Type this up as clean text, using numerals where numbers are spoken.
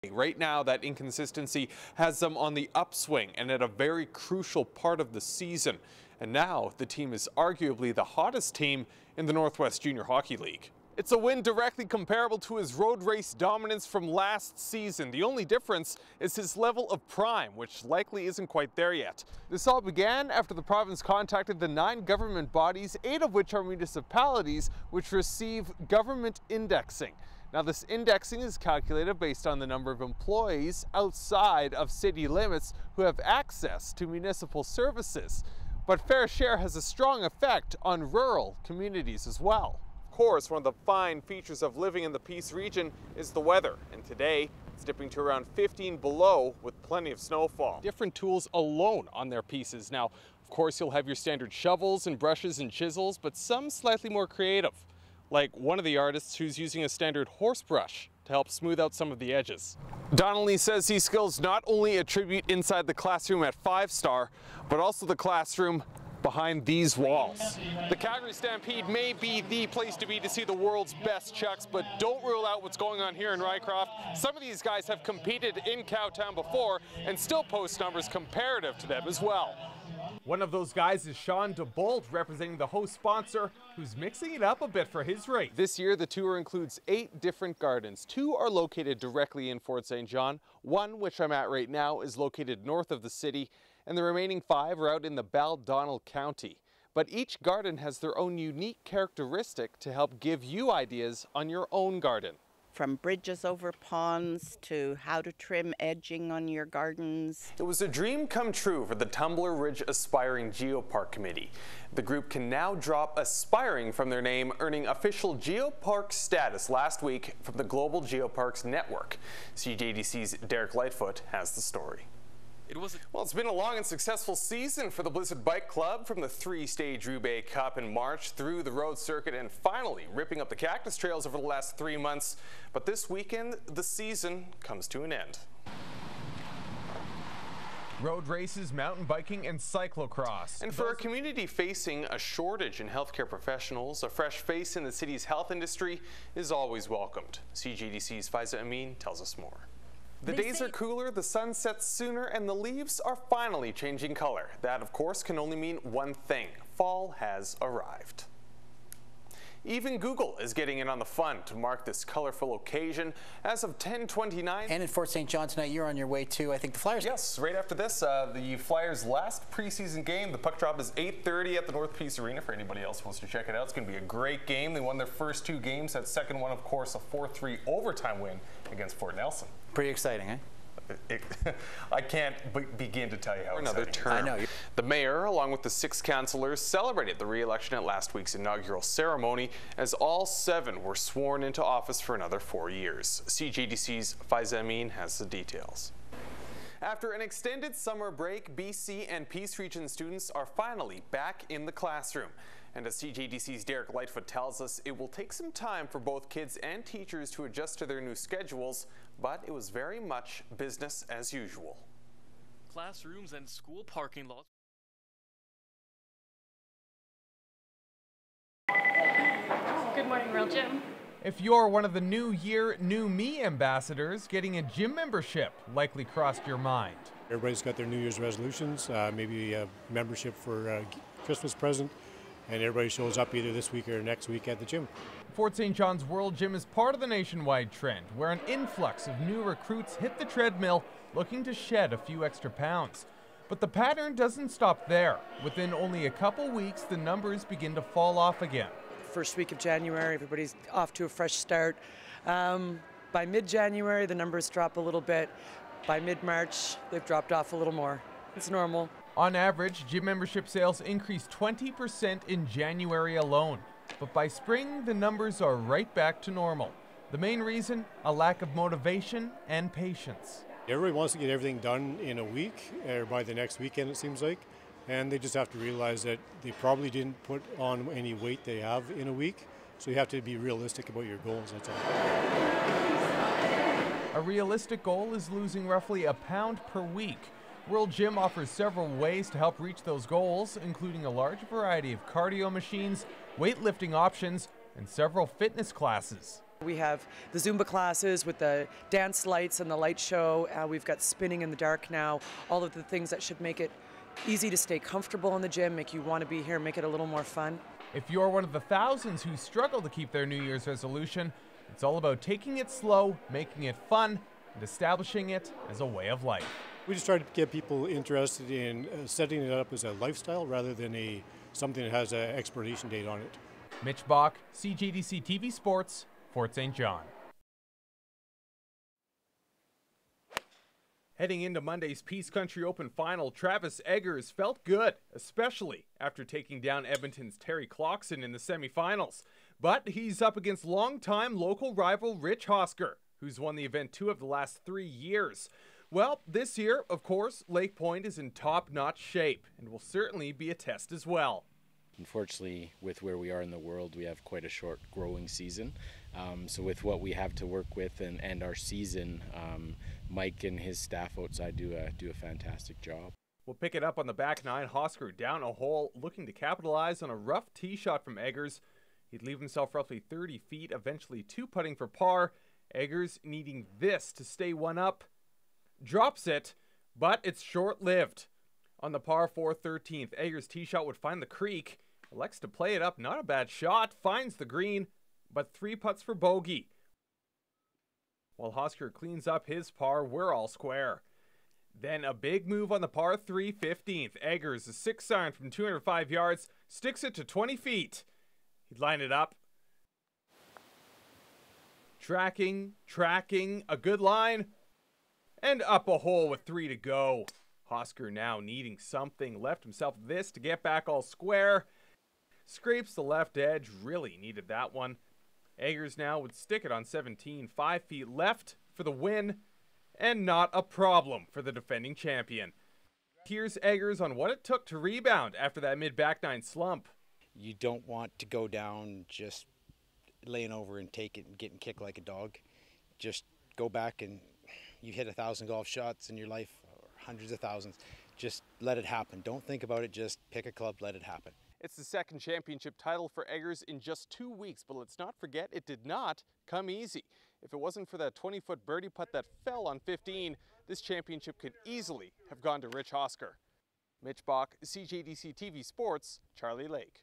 Right now, that inconsistency has them on the upswing and at a very crucial part of the season. And now the team is arguably the hottest team in the Northwest Junior Hockey League. It's a win directly comparable to his road race dominance from last season. The only difference is his level of prime, which likely isn't quite there yet. This all began after the province contacted the 9 government bodies, 8 of which are municipalities, which receive government indexing. Now, this indexing is calculated based on the number of employees outside of city limits who have access to municipal services. But fair share has a strong effect on rural communities as well. Of course, one of the fine features of living in the Peace region is the weather, and today it's dipping to around 15 below with plenty of snowfall. Different tools alone on their pieces. Now, of course, you'll have your standard shovels and brushes and chisels, but some slightly more creative, like one of the artists who's using a standard horse brush to help smooth out some of the edges. Donnelly says these skills not only attribute inside the classroom at 5-star, but also the classroom behind these walls. The Calgary Stampede may be the place to be to see the world's best chucks, but don't rule out what's going on here in Rycroft. Some of these guys have competed in Cowtown before and still post numbers comparative to them as well. One of those guys is Sean DeBolt, representing the host sponsor, who's mixing it up a bit for his race. This year, the tour includes 8 different gardens. 2 are located directly in Fort St. John. 1, which I'm at right now, is located north of the city, and the remaining 5 are out in the Baldonnel County. But each garden has their own unique characteristic to help give you ideas on your own garden. From bridges over ponds to how to trim edging on your gardens. It was a dream come true for the Tumbler Ridge Aspiring Geopark Committee. The group can now drop aspiring from their name, earning official geopark status last week from the Global Geoparks Network. CJDC's Derek Lightfoot has the story. Well, it's been a long and successful season for the Blizzard Bike Club, from the 3-stage Roubaix Cup in March through the road circuit and finally ripping up the cactus trails over the last 3 months. But this weekend, the season comes to an end. Road races, mountain biking, and cyclocross. And for a community facing a shortage in healthcare professionals, a fresh face in the city's health industry is always welcomed. CJDC's Faiza Amin tells us more. The days are cooler, the sun sets sooner, and the leaves are finally changing color. That, of course, can only mean one thing: fall has arrived. Even Google is getting in on the fun to mark this colorful occasion. As of 10:29. And in Fort St. John tonight, you're on your way to, I think, the Flyers. Yes, right after this, the Flyers' last preseason game. The puck drop is 8:30 at the North Peace Arena for anybody else who wants to check it out. It's going to be a great game. They won their first 2 games. That second one, of course, a 4-3 overtime win against Fort Nelson. Pretty exciting, eh? I can't begin to tell you how another exciting. term. I know. The mayor, along with the 6 councillors, celebrated the re-election at last week's inaugural ceremony, as all 7 were sworn into office for another 4 years. CJDC's Faiza Amin has the details. After an extended summer break, BC and Peace Region students are finally back in the classroom. And as CJDC's Derek Lightfoot tells us, it will take some time for both kids and teachers to adjust to their new schedules, but it was very much business as usual. Classrooms and school parking lots. Good morning, Real Gym. If you're one of the New Year, New Me ambassadors, getting a gym membership likely crossed your mind. Everybody's got their New Year's resolutions, maybe a membership for a Christmas present, and everybody shows up either this week or next week at the gym. Fort St. John's World Gym is part of the nationwide trend, where an influx of new recruits hit the treadmill looking to shed a few extra pounds. But the pattern doesn't stop there. Within only a couple weeks, the numbers begin to fall off again. First week of January, everybody's off to a fresh start. By mid-January, the numbers drop a little bit. By mid-March, they've dropped off a little more. It's normal. On average, gym membership sales increased 20% in January alone. But by spring, the numbers are right back to normal. The main reason? A lack of motivation and patience. Everybody wants to get everything done in a week, or by the next weekend, it seems like. And they just have to realize that they probably didn't put on any weight they have in a week. So you have to be realistic about your goals, that's all. A realistic goal is losing roughly a pound per week. World Gym offers several ways to help reach those goals, including a large variety of cardio machines, weightlifting options, and several fitness classes. We have the Zumba classes with the dance lights and the light show. We've got spinning in the dark now. All of the things that should make it easy to stay comfortable in the gym, make you want to be here, make it a little more fun. If you're one of the thousands who struggle to keep their New Year's resolution, it's all about taking it slow, making it fun, and establishing it as a way of life. We just try to get people interested in setting it up as a lifestyle rather than something that has an expiration date on it. Mitch Bach, CJDC-TV Sports, Fort St. John. Heading into Monday's Peace Country Open final, Travis Eggers felt good, especially after taking down Edmonton's Terry Clarkson in the semifinals. But he's up against longtime local rival Rich Hosker, who's won the event 2 of the last 3 years. Well, this year, of course, Lake Point is in top-notch shape and will certainly be a test as well. Unfortunately, with where we are in the world, we have quite a short growing season. So with what we have to work with and our season, Mike and his staff outside do a fantastic job. We'll pick it up on the back nine. Hosker down a hole, looking to capitalize on a rough tee shot from Eggers. He'd leave himself roughly 30 feet, eventually 2-putting for par. Eggers needing this to stay one up. Drops it, but it's short-lived. On the par 4 13th, Eggers' tee shot would find the creek. Elects to play it up, not a bad shot, finds the green, but 3 putts for bogey. While Hosker cleans up his par, we're all square. Then a big move on the par 3 15th. Eggers, a 6-iron from 205 yards, sticks it to 20 feet. He'd line it up. Tracking, a good line, and up a hole with 3 to go. Hosker now needing something, left himself this to get back all square. Scrapes the left edge, really needed that one. Eggers now would stick it on 17, 5 feet left for the win, and not a problem for the defending champion. Here's Eggers on what it took to rebound after that mid-back nine slump. You don't want to go down just laying over and take it and getting kicked like a dog. Just go back, and you hit 1,000 golf shots in your life, or hundreds of thousands. Just let it happen. Don't think about it. Just pick a club, let it happen. It's the second championship title for Eggers in just 2 weeks, but let's not forget it did not come easy. If it wasn't for that 20-foot birdie putt that fell on 15, this championship could easily have gone to Rich Hosker. Mitch Bach, CJDC-TV Sports, Charlie Lake.